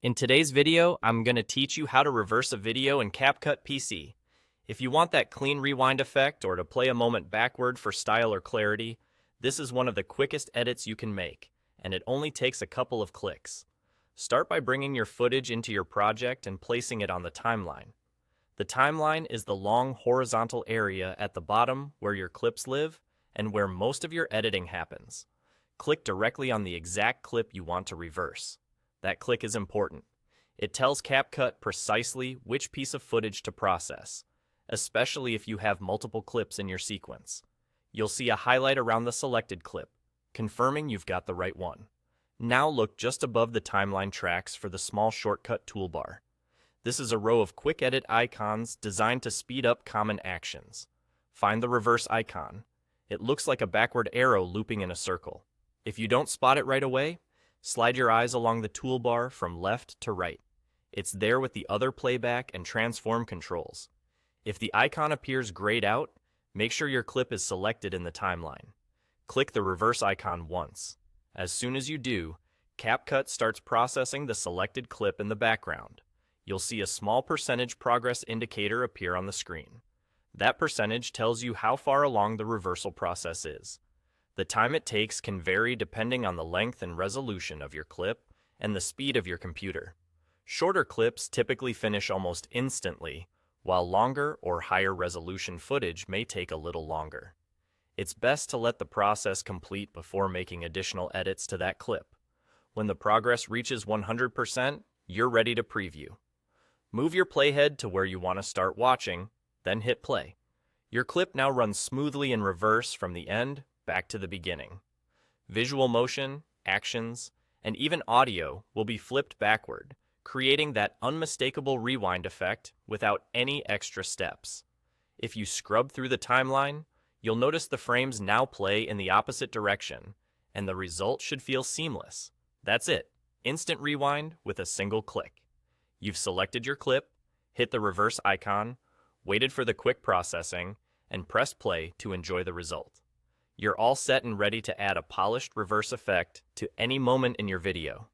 In today's video, I'm going to teach you how to reverse a video in CapCut PC. If you want that clean rewind effect or to play a moment backward for style or clarity, this is one of the quickest edits you can make, and it only takes a couple of clicks. Start by bringing your footage into your project and placing it on the timeline. The timeline is the long horizontal area at the bottom where your clips live and where most of your editing happens. Click directly on the exact clip you want to reverse. That click is important. It tells CapCut precisely which piece of footage to process, especially if you have multiple clips in your sequence. You'll see a highlight around the selected clip, confirming you've got the right one. Now look just above the timeline tracks for the small shortcut toolbar. This is a row of quick edit icons designed to speed up common actions. Find the reverse icon. It looks like a backward arrow looping in a circle. If you don't spot it right away, slide your eyes along the toolbar from left to right. It's there with the other playback and transform controls. If the icon appears grayed out, make sure your clip is selected in the timeline. Click the reverse icon once. As soon as you do, CapCut starts processing the selected clip in the background. You'll see a small percentage progress indicator appear on the screen. That percentage tells you how far along the reversal process is. The time it takes can vary depending on the length and resolution of your clip and the speed of your computer. Shorter clips typically finish almost instantly, while longer or higher resolution footage may take a little longer. It's best to let the process complete before making additional edits to that clip. When the progress reaches 100%, you're ready to preview. Move your playhead to where you want to start watching, then hit play. Your clip now runs smoothly in reverse from the end back to the beginning. Visual motion, actions, and even audio will be flipped backward, creating that unmistakable rewind effect without any extra steps. If you scrub through the timeline, you'll notice the frames now play in the opposite direction, and the result should feel seamless. That's it, instant rewind with a single click. You've selected your clip, hit the reverse icon, waited for the quick processing, and pressed play to enjoy the result. You're all set and ready to add a polished reverse effect to any moment in your video.